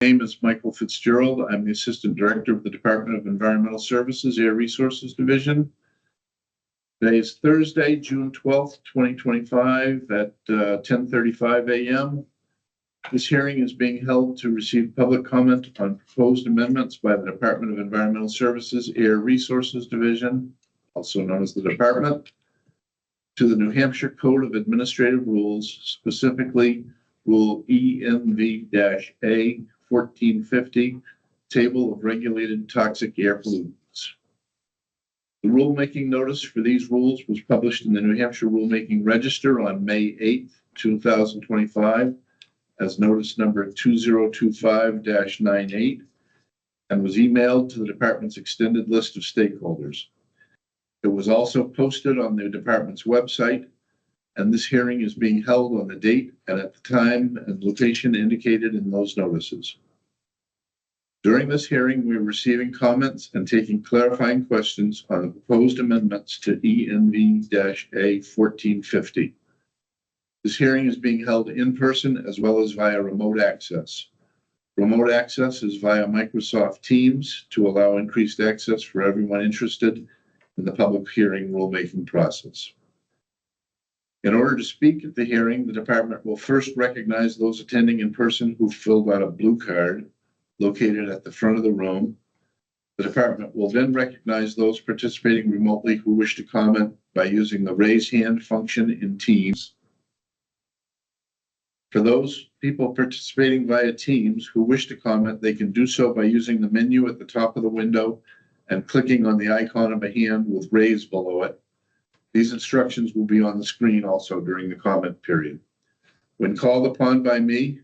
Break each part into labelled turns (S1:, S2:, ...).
S1: My name is Michael Fitzgerald. I'm the Assistant Director of the Department of Environmental Services, Air Resources Division. Today is Thursday, June 12th, 2025 at 10:35 a.m. This hearing is being held to receive public comment on proposed amendments by the Department of Environmental Services, Air Resources Division, also known as the Department, to the New Hampshire Code of Administrative Rules, specifically Rule Env-A 1450, Table of Regulated Toxic Air Pollutants. The rulemaking notice for these rules was published in the New Hampshire Rulemaking Register on May 8th, 2025, as notice number 2025-98, and was emailed to the department's extended list of stakeholders. It was also posted on the department's website, and this hearing is being held on the date and at the time and location indicated in those notices. During this hearing, we are receiving comments and taking clarifying questions on the proposed amendments to Env-A 1450. This hearing is being held in person as well as via remote access. Remote access is via Microsoft Teams to allow increased access for everyone interested in the public hearing rulemaking process. In order to speak at the hearing, the department will first recognize those attending in person who filled out a blue card located at the front of the room. The department will then recognize those participating remotely who wish to comment by using the raise hand function in Teams. For those people participating via Teams who wish to comment, they can do so by using the menu at the top of the window and clicking on the icon of a hand with raise below it. These instructions will be on the screen also during the comment period. When called upon by me,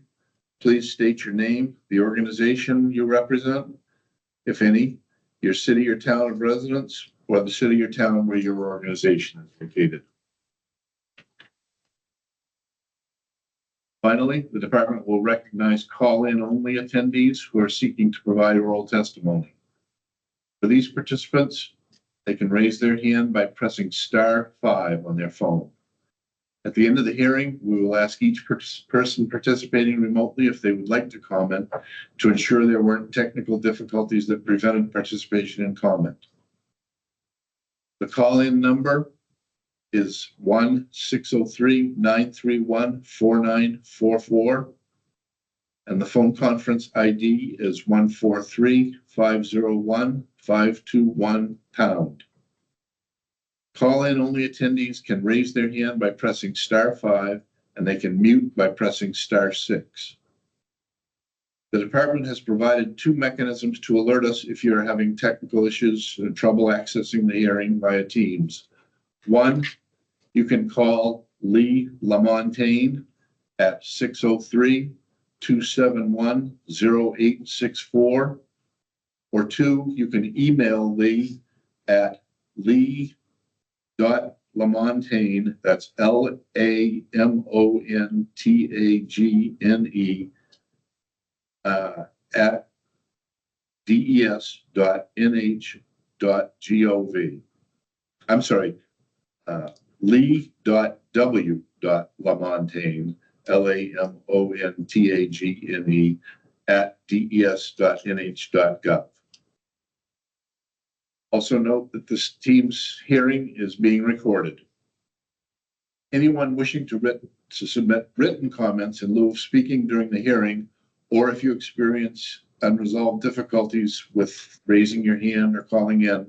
S1: please state your name, the organization you represent, if any, your city or town of residence, or the city or town where your organization is located. Finally, the department will recognize call-in only attendees who are seeking to provide oral testimony. For these participants, they can raise their hand by pressing *5 on their phone. At the end of the hearing, we will ask each person participating remotely if they would like to comment to ensure there weren't technical difficulties that prevented participation and comment. The call-in number is 1-603-931-4944, and the phone conference ID is 143-501-521#. Call-in only attendees can raise their hand by pressing *5, and they can mute by pressing *6. The department has provided two mechanisms to alert us if you are having technical issues and trouble accessing the hearing via Teams. One, you can call Lee LaMontagne at 603-271-0864, or two, you can email Lee at lee.lamontagne, that's LAMONTAGNE, at des.nh.gov. I'm sorry, lee.w.lamontagne, LAMONTAGNE, at des.nh.gov. Also note that this Teams hearing is being recorded. Anyone wishing to submit written comments in lieu of speaking during the hearing, or if you experience unresolved difficulties with raising your hand or calling in,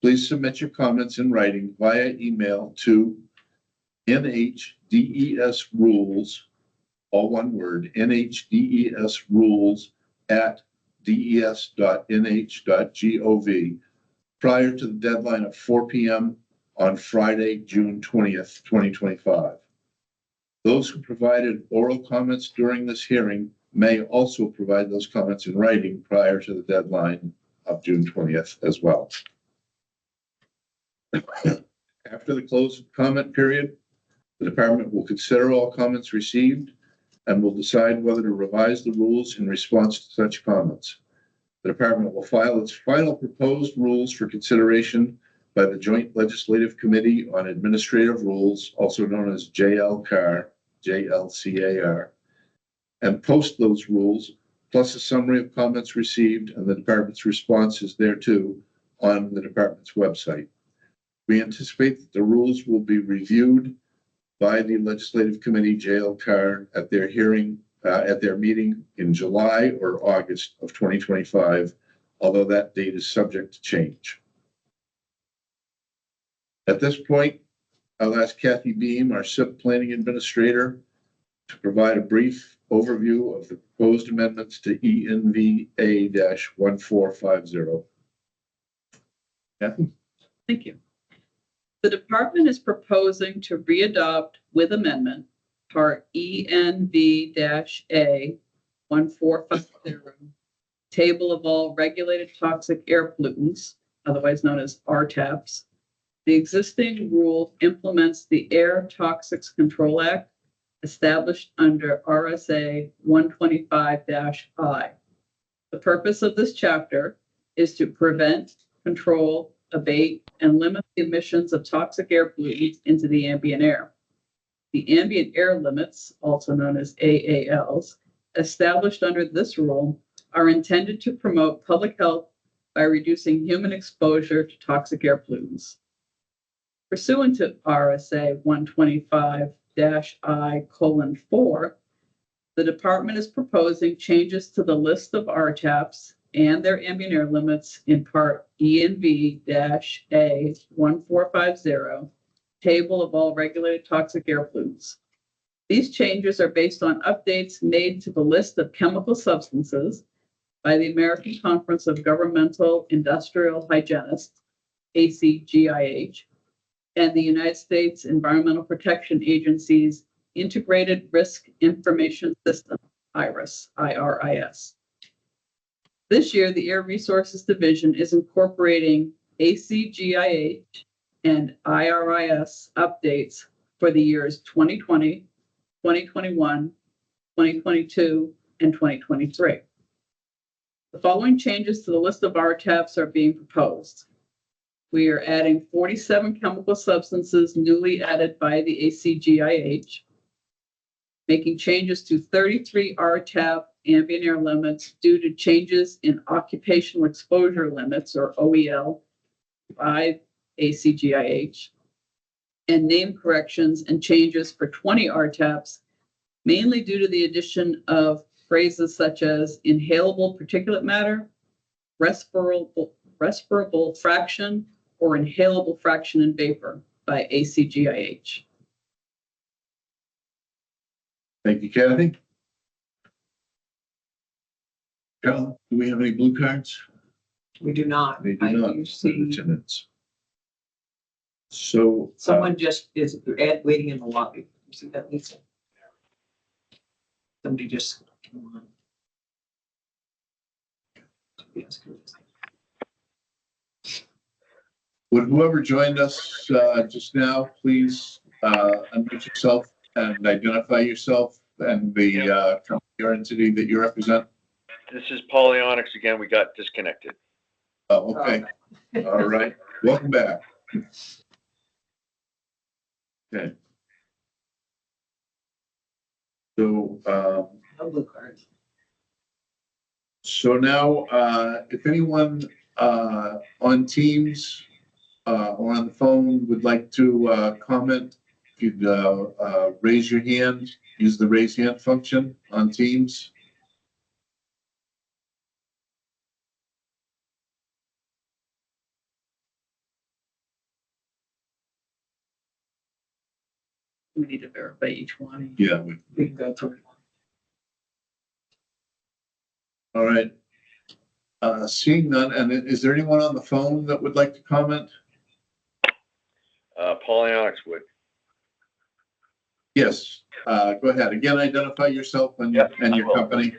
S1: please submit your comments in writing via email to NHDESrules, all one word, NHDESrules at des.nh.gov prior to the deadline of 4 p.m. on Friday, June 20th, 2025. Those who provided oral comments during this hearing may also provide those comments in writing prior to the deadline of June 20th as well. After the close of the comment period, the department will consider all comments received and will decide whether to revise the rules in response to such comments. The department will file its final proposed rules for consideration by the Joint Legislative Committee on Administrative Rules, also known as JLCAR, JLCAR, and post those rules plus a summary of comments received and the department's responses thereto on the department's website. We anticipate that the rules will be reviewed by the Legislative Committee JLCAR at their hearing, at their meeting in July or August of 2025, although that date is subject to change. At this point, I'll ask Kathy Beam, our SIP Planning Administrator, to provide a brief overview of the proposed amendments to Env-A-1450. Kathy?
S2: Thank you. The department is proposing to readopt with amendment Part Env-A 1450, Table of all regulated toxic air pollutants, otherwise known as RTAPs. The existing rule implements the Air Toxics Control Act established under RSA 125-I. The purpose of this chapter is to prevent, control, abate, and limit the emissions of toxic air pollutants into the ambient air. The ambient air limits, also known as AALs, established under this rule are intended to promote public health by reducing human exposure to toxic air pollutants. Pursuant to RSA 125-I:4, the department is proposing changes to the list of RTAPs and their ambient air limits in Part Env-A 1450, Table of all regulated toxic air pollutants. These changes are based on updates made to the list of chemical substances by the American Conference of Governmental Industrial Hygienists, ACGIH, and the United States Environmental Protection Agency's Integrated Risk Information System, IRIS. This year, the Air Resources Division is incorporating ACGIH and IRIS updates for the years 2020, 2021, 2022, and 2023. The following changes to the list of RTAPs are being proposed. We are adding 47 chemical substances newly added by the ACGIH, making changes to 33 RTAP ambient air limits due to changes in occupational exposure limits, or OEL, by ACGIH, and name corrections and changes for 20 RTAPs, mainly due to the addition of phrases such as inhalable particulate matter, respirable fraction, or inhalable fraction in vapor by ACGIH.
S1: Thank you, Kathy. Carol, do we have any blue cards?
S3: We do not.
S1: They do
S3: I
S1: not.
S3: do see
S1: Lieutenants. So
S3: someone just is waiting in the lobby. You see that, Lisa? Somebody just came on. Yes,
S1: would whoever joined us just now please unmute yourself and identify yourself and the company or entity that you represent?
S4: This is Pollutants again. We got disconnected.
S1: Oh, okay. All right. Welcome back. Okay. So,
S3: no blue cards.
S1: so now, if anyone on Teams or on the phone would like to comment, you'd raise your hand, use the raise hand function on Teams.
S2: We need to verify each one.
S1: Yeah.
S3: We can go through.
S1: All right. Seeing none, and is there anyone on the phone that would like to comment?
S4: Pollutants would.
S1: Yes. Go ahead. Again, identify yourself and,
S4: Yep,
S1: and
S4: I
S1: your
S4: will.
S1: company.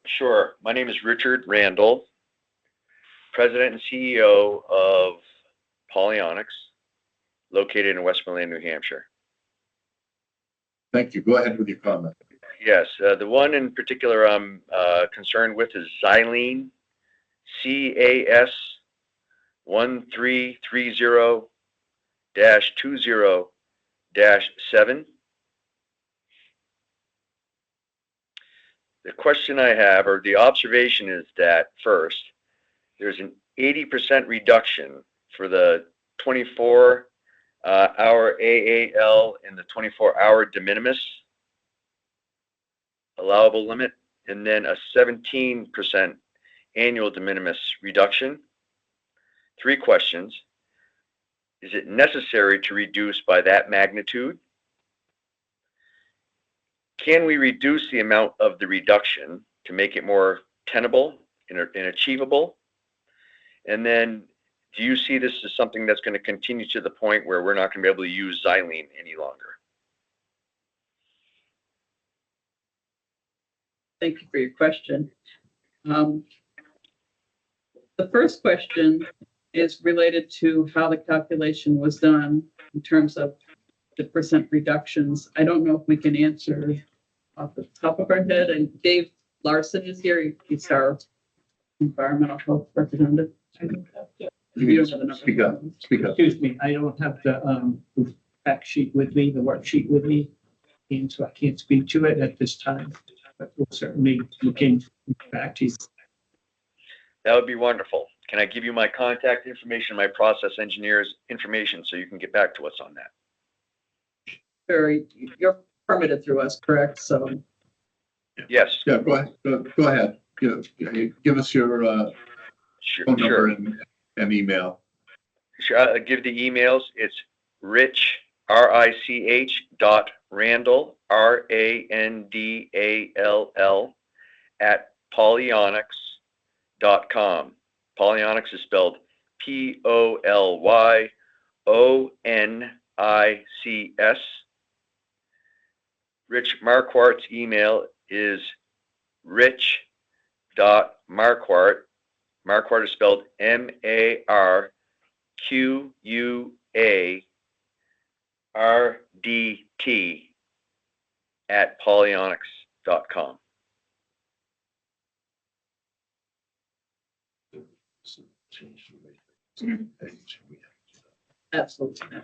S4: Sure. My name is Richard Randall, President and CEO of Pollutants, located in Westmoreland, New Hampshire.
S1: Thank you. Go ahead with your comment.
S4: Yes, the one in particular I'm concerned with is xylene, CAS 1330-20-7. the question I have, or the observation is that first, there's an 80% reduction for the 24 hour AAL and the 24-hour de minimis allowable limit, and then a 17% annual de minimis reduction. 3 questions. Is it necessary to reduce by that magnitude? Can we reduce the amount of the reduction to make it more tenable and achievable? And then, do you see this as something that's going to continue to the point where we're not going to be able to use xylene any longer?
S2: Thank you for your question. The first question is related to how the calculation was done in terms of the percent reductions. I don't know if we can answer off the top of our head. And Dave Larson is here. He's our environmental health representative.
S5: I don't have the,
S2: You don't have the number.
S1: Speak up, speak up.
S5: excuse me, I don't have the fact sheet with me, the worksheet with me, and so I can't speak to it at this time. But we'll certainly look into fact sheets.
S4: That would be wonderful. Can I give you my contact information, my process engineer's information, so you can get back to us on that?
S2: Very, you're permitted through us, correct? So
S4: Yes,
S1: Yeah, go ahead, go ahead. Give us your phone number
S4: sure.
S1: and email.
S4: Sure. I'll give the emails. It's Rich, RICH Randall, RANDALL at polyonics.com. Polyonics is spelled POLYONICS. Rich Marquardt's email is rich.marquardt. Marquardt is spelled MARQUARDT at polyonics.com.
S2: absolutely.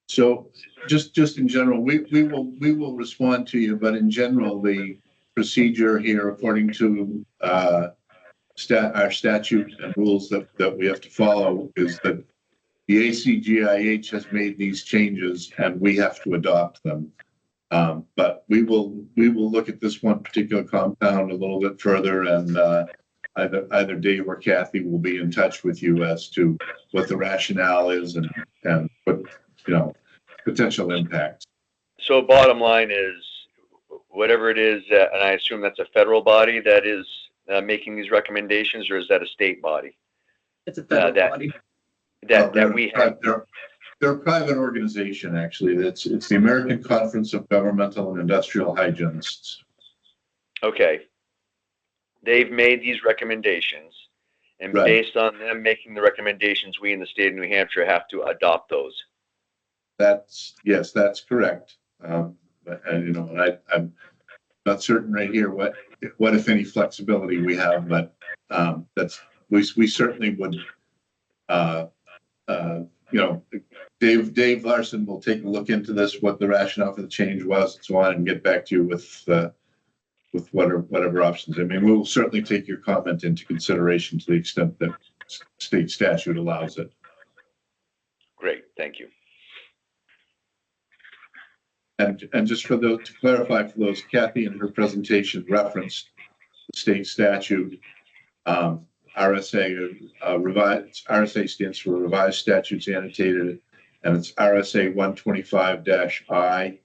S1: So just in general, we will respond to you, but in general, the procedure here, according to our statute and rules that we have to follow, is that the ACGIH has made these changes and we have to adopt them. But we will look at this one particular compound a little bit further, and either Dave or Kathy will be in touch with you as to what the rationale is and what, potential impacts.
S4: So bottom line is, whatever it is, and I assume that's a federal body that is making these recommendations, or is that a state body?
S2: It's a federal
S4: that-
S2: body.
S4: That we have.
S1: They're a private organization, actually. It's the American Conference of Governmental and Industrial Hygienists.
S4: Okay. They've made these recommendations, and
S1: Right.
S4: based on them making the recommendations, we in the state of New Hampshire have to adopt those.
S1: Yes, that's correct. And I'm not certain right here what if any flexibility we have, but we certainly would. Dave Larson will take a look into this, what the rationale for the change was, and so on, and get back to you with whatever options. I mean, we will certainly take your comment into consideration to the extent that state statute allows it.
S4: Great, thank you.
S1: And just to clarify for those, Kathy in her presentation referenced the state statute. RSA revised. RSA stands for Revised Statutes Annotated, and it's RSA 125-I,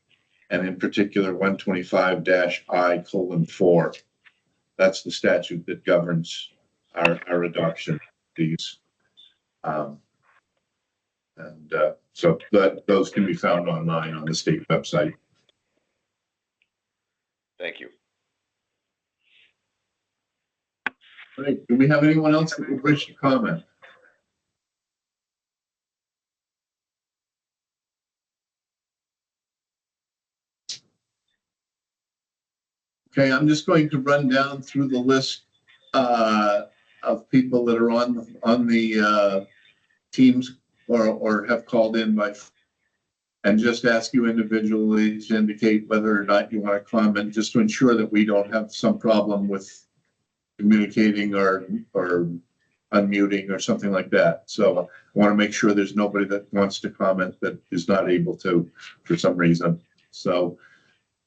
S1: and in particular 125-I:4. That's the statute that governs our adoption of these. So those can be found online on the state website.
S4: Thank you.
S1: All right. Do we have anyone else that would wish to comment? Okay, I'm just going to run down through the list of people that are on the teams or have called in by and just ask you individually to indicate whether or not you want to comment, just to ensure that we don't have some problem with communicating or unmuting or something like that. So I want to make sure there's nobody that wants to comment that is not able to for some reason. So,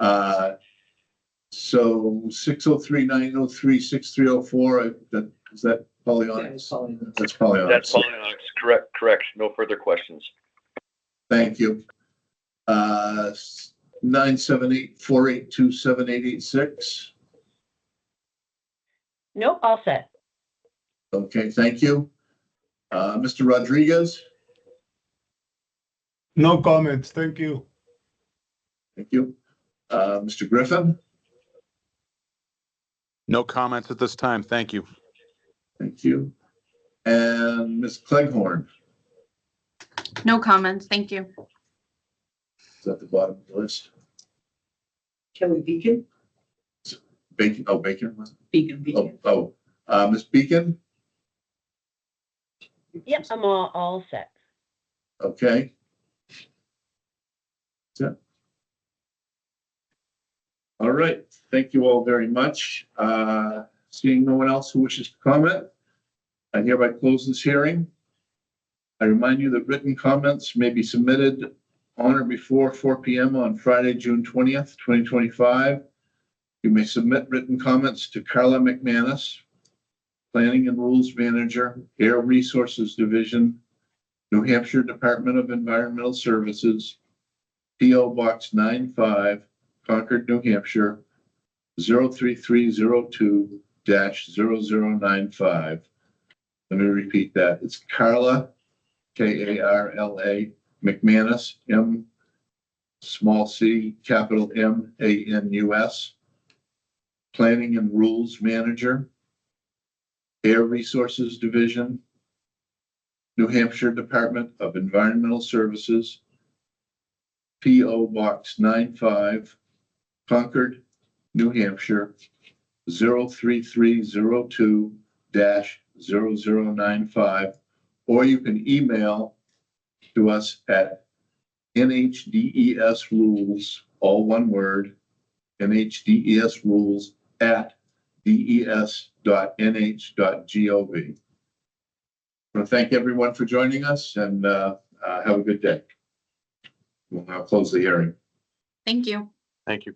S1: 603-903-6304, is that
S3: Yeah,
S1: Pollyanna?
S3: it's probably-
S1: That's Pollyanna.
S4: That's Pollyanna. Correct. No further questions.
S1: Thank you. 978-482-7886.
S6: Nope, all set.
S1: Okay, thank you. Mr. Rodriguez,
S7: No comments, thank you.
S1: thank you. Mr. Griffin,
S8: No comments at this time. Thank you.
S1: thank you. And Ms. Cleghorn,
S9: No comments, thank you.
S1: is at the bottom of the list.
S3: Kelly Beacon?
S1: Bacon, oh, Bacon.
S2: Beacon.
S1: Ms. Beacon,
S6: Yep, I'm all set.
S1: okay. That's it. All right, thank you all very much. Seeing no one else who wishes to comment, I hereby close this hearing. I remind you that written comments may be submitted on or before 4 p.m. on Friday, June 20th, 2025. You may submit written comments to Carla McManus, Planning and Rules Manager, Air Resources Division, New Hampshire Department of Environmental Services, P.O. Box 95, Concord, New Hampshire, 03302-0095. Let me repeat that. It's Carla, K-A-R-L-A, McManus, M, small c, capital M-A-N-U-S, Planning and Rules Manager, Air Resources Division, New Hampshire Department of Environmental Services, P.O. Box 95, Concord, New Hampshire, 03302-0095, or you can email to us at NHDESrules, all one word, NHDESrules@des.nh.gov. I want to thank everyone for joining us and have a good day. We'll now close the hearing.
S9: Thank you.
S8: Thank you.